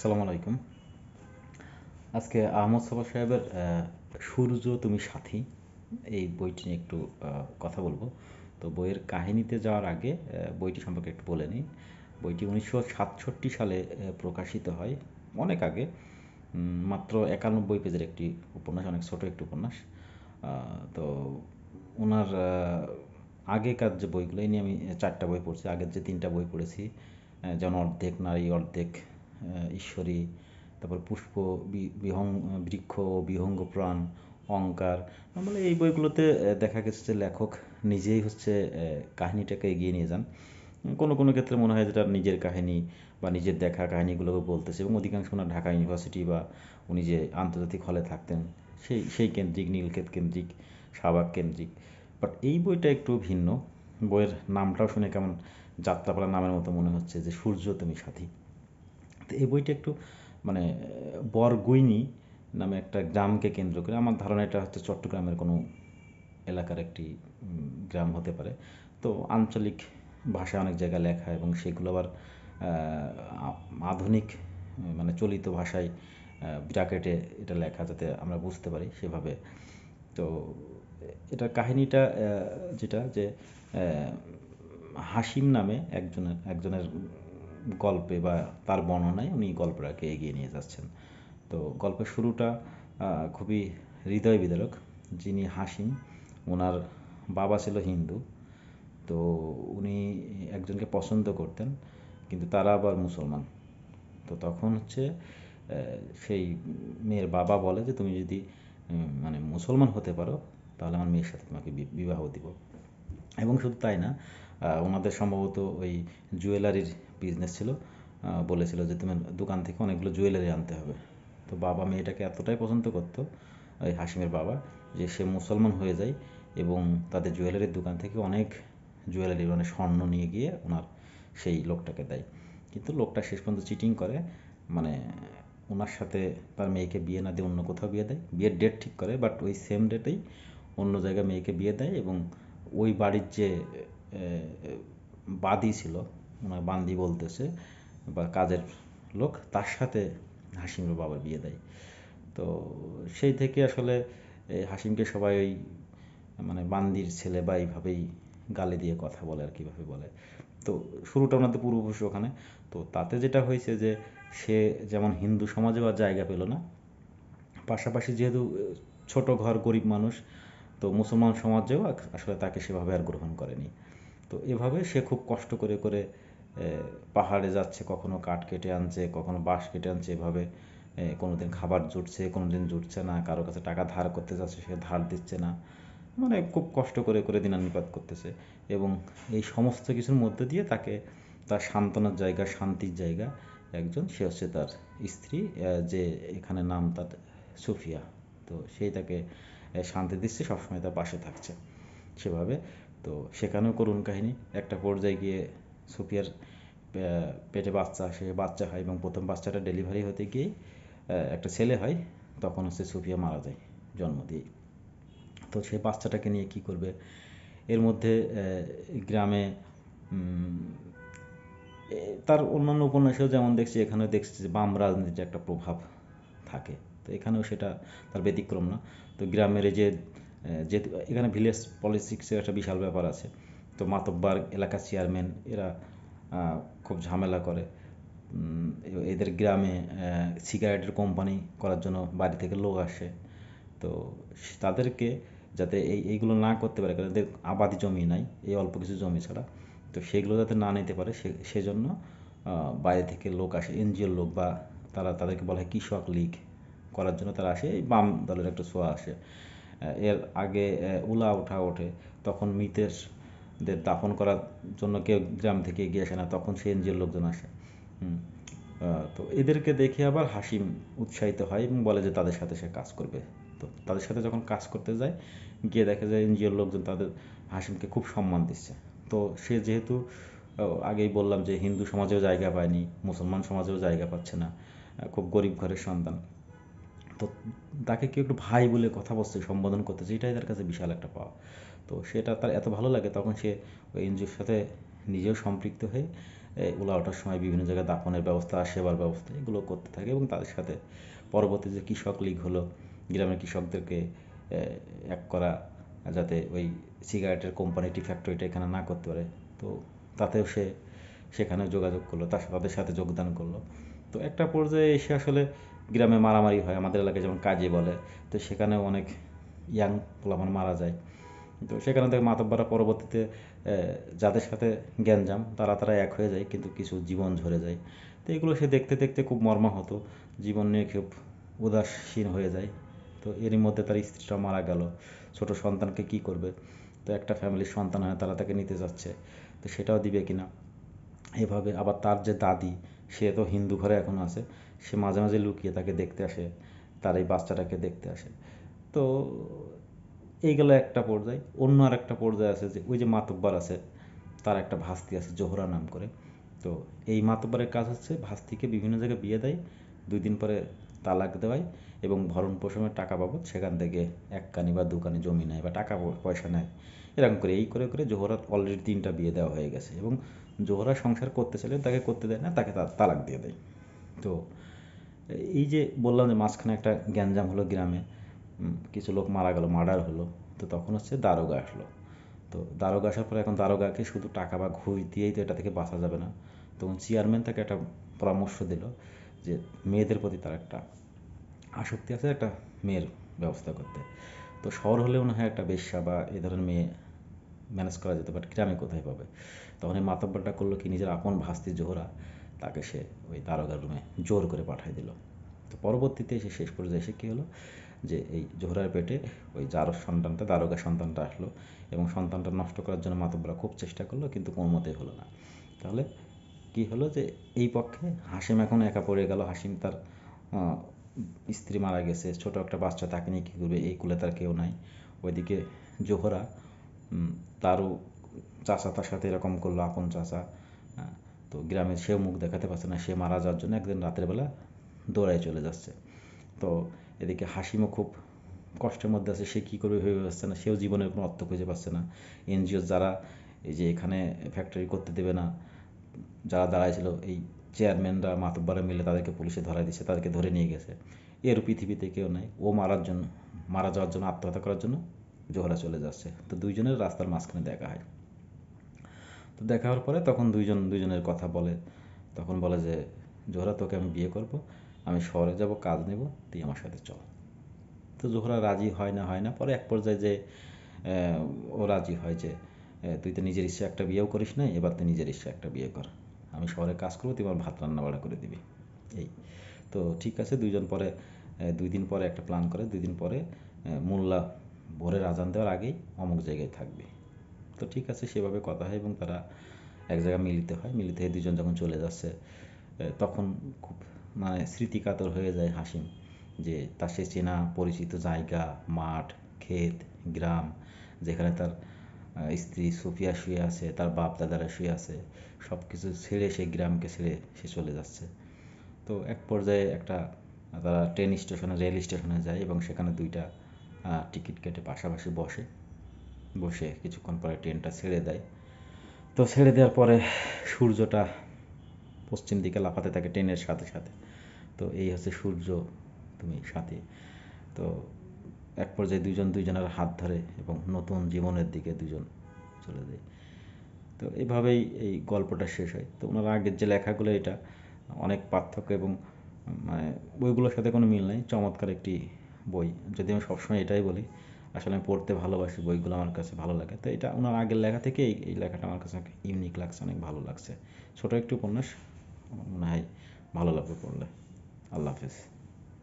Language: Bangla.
আসসালামু আলাইকুম। আজকে আহমদ ছফা সাহেবের সূর্য তুমি সাথী এই বইটি নিয়ে একটু কথা বলবো। তো বইয়ের কাহিনীতে যাওয়ার আগে বইটি সম্পর্কে একটু বলে নিই। বইটি 1967 সালে প্রকাশিত হয়, অনেক আগে। মাত্র 91 পেজের একটি উপন্যাস, অনেক ছোট একটি উপন্যাস। তো ওনার আগেকার যে বইগুলো, এই নিয়ে আমি 4টা বই পড়ছি। আগের যে 3টা বই পড়েছি, যেমন অর্ধেক নারী অর্ধেক ঈশ্বরী, তারপর পুষ্প, বৃক্ষ, বিহঙ্গ প্রাণ, অঙ্কার। মানে এই বইগুলোতে দেখা গেছে যে লেখক নিজেই হচ্ছে কাহিনীটাকে এগিয়ে নিয়ে যান। কোনো কোনো ক্ষেত্রে মনে হয় যেটা নিজের কাহিনী বা নিজের দেখা কাহিনীগুলোকে বলতেছে, এবং অধিকাংশ না ঢাকা ইউনিভার্সিটি বা উনি যে আন্তর্জাতিক হলে থাকতেন সেই সেই কেন্দ্রিক, নীলক্ষেত কেন্দ্রিক, শাহবাগ কেন্দ্রিক। বাট এই বইটা একটু ভিন্ন। বইয়ের নামটাও শুনে কেমন যাত্রাপালা নামের মতো মনে হচ্ছে, যে সূর্য তুমি সাথী। তো এই বইটা একটু মানে বরগুইনি নামে একটা গ্রামকে কেন্দ্র করে, আমার ধারণা এটা হচ্ছে চট্টগ্রামের কোনো এলাকার একটি গ্রাম হতে পারে। তো আঞ্চলিক ভাষায় অনেক জায়গায় লেখা, এবং সেগুলো আবার আধুনিক মানে চলিত ভাষায় ব্র্যাকেটে এটা লেখা, যাতে আমরা বুঝতে পারি সেভাবে। তো এটার কাহিনীটা যেটা যে হাসিম নামে একজনের গল্পে বা তার বর্ণনায় উনি গল্পটাকে এগিয়ে নিয়ে যাচ্ছেন। তো গল্পের শুরুটা খুবই হৃদয় বিদারক। যিনি হাসিম, ওনার বাবা ছিল হিন্দু। তো উনি একজনকে পছন্দ করতেন, কিন্তু তারা আবার মুসলমান। তো তখন হচ্ছে সেই মেয়ের বাবা বলে যে তুমি যদি মানে মুসলমান হতে পারো, তাহলে আমার মেয়ের সাথে তোমাকে বিবাহ দিব। এবং শুধু তাই না, ওনাদের সম্ভবত ওই জুয়েলারির বিজনেস ছিল। বলেছিল যে তুমি দোকান থেকে অনেকগুলো জুয়েলারি আনতে হবে। তো বাবা মেয়েটাকে এতটাই পছন্দ করতো, ওই হাসিমের বাবা, যে সে মুসলমান হয়ে যায় এবং তাদের জুয়েলারির দোকান থেকে অনেক জুয়েলারি মানে স্বর্ণ নিয়ে গিয়ে ওনার সেই লোকটাকে দেয়। কিন্তু লোকটা শেষ পর্যন্ত চিটিং করে, মানে ওনার সাথে তার মেয়েকে বিয়ে না দিয়ে অন্য কোথাও বিয়ে দেয়। বিয়ের ডেট ঠিক করে, বাট ওই সেম ডেটেই অন্য জায়গায় মেয়েকে বিয়ে দেয়। এবং ওই বাড়ির যে বাদী ছিল, ওনার বান্দি বলতেছে, বা কাজের লোক, তার সাথে হাসিমের বাবার বিয়ে দেয়। তো সেই থেকে আসলে হাসিমকে সবাই ওই মানে বান্দির ছেলে বা এইভাবেই গালি দিয়ে কথা বলে আর কীভাবে বলে। তো শুরুটা ওনাদের পূর্বপুরুষ ওখানে। তো তাতে যেটা হয়েছে যে সে যেমন হিন্দু সমাজেও আর জায়গা পেল না, পাশাপাশি যেহেতু ছোট ঘর, গরিব মানুষ, তো মুসলমান সমাজেও আসলে তাকে সেভাবে আর গ্রহণ করেনি। তো এভাবে সে খুব কষ্ট করে করে পাহাড়ে যাচ্ছে, কখনো কাঠ কেটে আনছে, কখনো বাঁশ কেটে আনছে, এভাবে কোনোদিন খাবার জুটছে, কোনোদিন জুটছে না, কারো কাছে টাকা ধার করতে যাচ্ছে, সে ধার দিচ্ছে না। মানে খুব কষ্ট করে করে দিনানুপাত করতেছে। এবং এই সমস্ত কিছুর মধ্যে দিয়ে তাকে তার সান্ত্বনার জায়গা, শান্তির জায়গা একজন, সে হচ্ছে তার স্ত্রী, যে এখানে নাম তার সুফিয়া। তো সেই তাকে শান্তি দিচ্ছে, সবসময় তার পাশে থাকছে সেভাবে। তো সেখানেও করুণ কাহিনী। একটা পর্যায়ে গিয়ে সুফিয়ার পেটে বাচ্চা আসে, বাচ্চা হয়, এবং প্রথম বাচ্চাটা ডেলিভারি হতে গিয়ে একটা ছেলে হয়। তখন হচ্ছে সুফিয়া মারা যায় জন্ম দিয়েই। তো সেই বাচ্চাটাকে নিয়ে কি করবে, এর মধ্যে গ্রামে তার অন্যান্য উপন্যাসেও যেমন দেখছি, এখানেও দেখছি যে বাম রাজনীতির একটা প্রভাব থাকে। তো এখানেও সেটা তার ব্যতিক্রম না। তো গ্রামের এই যে যেহেতু এখানে ভিলেজ পলিটিক্সের একটা বিশাল ব্যাপার আছে। তো মাতব্বর, এলাকা চেয়ারম্যান, এরা খুব ঝামেলা করে। এদের গ্রামে সিগারেটের কোম্পানি করার জন্য বাড়ি থেকে লোক আসে। তো তাদেরকে যাতে এইগুলো না করতে পারে, কারণ এদের আবাদি জমি নাই, এই অল্প কিছু জমি ছাড়া। তো সেগুলো যাতে না নিতে পারে, সেজন্য বাইরে থেকে লোক আসে, এনজিওর লোক, বা তাদেরকে বলা হয় কৃষক লীগ করার জন্য তারা আসে। এই বাম দলের একটা ছোঁয়া আসে। এর আগে উলা ওঠে, তখন মৃতদের দাফন করার জন্য কেউ গ্রাম থেকে এগিয়ে আসে না, তখন সেই এনজিওর লোকজন আসে। তো এদেরকে দেখে আবার হাসিম উৎসাহিত হয় এবং বলে যে তাদের সাথে সে কাজ করবে। তো তাদের সাথে যখন কাজ করতে যায়, গিয়ে দেখে যায় এনজিওর লোকজন তাদের হাসিমকে খুব সম্মান দিচ্ছে। তো সে যেহেতু আগেই বললাম যে হিন্দু সমাজেও জায়গা পায়নি, মুসলমান সমাজেও জায়গা পাচ্ছে না, খুব গরিব ঘরের সন্তান। তো তাকে কেউ একটু ভাই বলে কথা বলছে, সম্বোধন করতেছে, এটাই তার কাছে বিশাল একটা পাওয়া। তো সেটা তার এত ভালো লাগে, তখন সে ওই এনজিওর সাথে নিজেও সম্পৃক্ত হয়ে উলা ওঠার সময় বিভিন্ন জায়গায় দাফনের ব্যবস্থা, সেবার ব্যবস্থা এগুলো করতে থাকে এবং তাদের সাথে পরবর্তী যে কৃষক লীগ হলো, গ্রামের কৃষকদেরকে এক করা, যাতে ওই সিগারেটের কোম্পানিটি ফ্যাক্টরিটা এখানে না করতে পারে, তো তাতেও সে সেখানে যোগাযোগ করলো, তাদের সাথে যোগদান করলো। তো একটা পর্যায়ে এসে আসলে গ্রামে মারামারি হয়, আমাদের এলাকায় যেমন কাজী বলে, তো সেখানেও অনেক ইয়াং পোলাপান মারা যায়। তো সেখানে থেকে মাতব্বররা পরবর্তীতে যাদের সাথে গ্যাঞ্জাম তারা এক হয়ে যায়, কিন্তু কিছু জীবন ঝরে যায়। তো এগুলো সে দেখতে দেখতে খুব মর্মাহত, জীবন নিয়ে খুব উদাসীন হয়ে যায়। তো এরই মধ্যে তার স্ত্রীটা মারা গেল, ছোট সন্তানকে কি করবে? তো একটা ফ্যামিলির সন্তান হয়, তারা তাকে নিতে যাচ্ছে, তো সেটাও দিবে কিনা এভাবে। আবার তার যে দাদি, সে তো হিন্দু ঘরে এখন আছে, সে মাঝে মাঝে লুকিয়ে তাকে দেখতে আসে, তার এই বাচ্চাটাকে দেখতে আসে। তো এইগুলো একটা পর্যায়। অন্য আর একটা পর্যায়ে আছে যে ওই যে মাতব্বর আছে, তার একটা ভাস্তি আছে জোহরা নাম করে। তো এই মাতব্বরের কাজ হচ্ছে ভাস্তিকে বিভিন্ন জায়গায় বিয়ে দেয়, 2 দিন পরে তালাক দেওয়ায় এবং ভরণ পোষণের টাকা বাবদ সেখান থেকে 1 কানি বা 2 কানি জমি নেয় বা টাকা পয়সা নেয়। এরকম করে এই করে করে জোহরার অলরেডি 3টা বিয়ে দেওয়া হয়ে গেছে এবং জোহরা সংসার করতে চাইলে তাকে করতে দেয় না, তাকে তালাক দিয়ে দেয়। তো এই যে বললাম যে মাঝখানে একটা গ্যাঞ্জাম হলো গ্রামে, কিছু লোক মারা গেল, মার্ডার হলো। তো তখন হচ্ছে দারোগা আসলো। তো দারোগা আসার পরে এখন দারোগাকে শুধু টাকা বা ঘুষ দিয়েই তো এটা থেকে বাঁচা যাবে না। তখন চেয়ারম্যান তাকে একটা পরামর্শ দিল যে মেয়েদের প্রতি তার একটা আসক্তি আছে, একটা মেয়ের ব্যবস্থা করতে। তো শহর হলে মনে হয় একটা বেশ্যা বা এ ধরনের মেয়ে ম্যানেজ করা যেতে পারে, গ্রামে কোথায় পাবে? তখন এই মাতব্বরটা করলো কি, নিজের আপন ভাস্তি জোহরা, তাকে সে ওই দারোগার রুমে জোর করে পাঠিয়ে দিল। তো পরবর্তীতে এসে শেষ পর্যায়ে এসে কী হলো যে এই জোহরার পেটে ওই যার সন্তানটা, দারোগা সন্তানটা আসলো এবং সন্তানটা নষ্ট করার জন্য মাতব্বররা খুব চেষ্টা করলো, কিন্তু কোনো মতেই হলো না। তাহলে কি হলো যে এই পক্ষে হাসিম এখন একা পড়ে গেল। হাসিম তার স্ত্রী মারা গেছে, ছোট একটা বাচ্চা, তাকে নিয়ে কী করবে? এই কুলে তার কেউ নাই। ওইদিকে জোহরা, তারও চাচা তার সাথে এরকম করলো, আপন চাচা। তো গ্রামে সেও মুখ দেখাতে পারছে না, সে মারা যাওয়ার জন্য একদিন রাতের বেলা দৌড়ায় চলে যাচ্ছে। তো এদিকে হাসিমও খুব কষ্টের মধ্যে আছে, সে কী করবে ভেবে পাচ্ছে না, সেও জীবনের কোনো অর্থ খুঁজে পাচ্ছে না। এনজিও যারা এই যে এখানে ফ্যাক্টরি করতে দেবে না, যারা দাঁড়াইছিল, এই চেয়ারম্যানরা মাতব্বররা মিলে তাদেরকে পুলিশে ধরাই দিচ্ছে, তাদেরকে ধরে নিয়ে গেছে। এর পৃথিবীতে কেউ নাই, ও মারা যাওয়ার জন্য, আত্মহত্যা করার জন্য জোহরা চলে যাচ্ছে। তো দুইজনের রাস্তার মাঝখানে দেখা হয়। তো দেখা হওয়ার পরে তখন দুইজনের কথা বলে। তখন বলে যে জোহরা, তোকে আমি বিয়ে করব, আমি শহরে যাব, কাজ নেব, তুই আমার সাথে চল। তো জোহরা রাজি হয় না, পরে এক পর্যায়ে যে ও রাজি হয় যে তুই তো নিজের ইচ্ছে একটা বিয়েও করিস নাই, এবার তুই নিজের ইচ্ছে একটা বিয়ে কর, আমি শহরে কাজ করবো, তুই আমার ভাত রান্না বাড়া করে দিবি। এই তো ঠিক আছে। 2 দিন পরে একটা প্ল্যান করে, 2 দিন পরে মোল্লা ভোরের আজান দেওয়ার আগেই অমুক জায়গায় থাকবে। তো ঠিক আছে, সেভাবে কথা হয় এবং তারা এক জায়গায় মিলিত হয়। মিলিত হয়ে দুজন যখন চলে যাচ্ছে, তখন খুব মানে স্মৃতিকাতর হয়ে যায় হাসিম, যে তার সে চেনা পরিচিত জায়গা, মাঠ, ক্ষেত, গ্রাম, যেখানে তার স্ত্রী সুফিয়া শুয়ে আছে, তার বাপ দাদারা শুয়ে আছে, সব কিছু ছেড়ে সেই গ্রামকে ছেড়ে সে চলে যাচ্ছে। তো এক পর্যায়ে একটা তারা রেল স্টেশনে যায় এবং সেখানে 2টা টিকিট কেটে পাশাপাশি বসে কিছুক্ষণ পরে ট্রেনটা ছেড়ে দেয়। তো ছেড়ে দেওয়ার পরে সূর্যটা পশ্চিম দিকে লাফাতে থাকে ট্রেনের সাথে সাথে। তো এই হচ্ছে সূর্য, তুমি সাথী। তো এক পর্যায়ে দুজনের হাত ধরে এবং নতুন জীবনের দিকে দুজন চলে যায়। তো এইভাবেই এই গল্পটা শেষ হয়। তো ওনার আগের যে লেখাগুলো, এটা অনেক পার্থক্য এবং মানে বইগুলোর সাথে কোনো মিল নাই। চমৎকার একটি বই, যদি আমি সবসময় এটাই বলি, আসলে আমি পড়তে ভালোবাসি, বইগুলো আমার কাছে ভালো লাগে। তো এটা ওনার আগের লেখা থেকে এই লেখাটা আমার কাছে ইউনিক লাগছে, অনেক ভালো লাগছে। ছোট একটি উপন্যাস, আমার মনে হয় ভালো লাগবে পড়লে। আল্লাহ হাফেজ।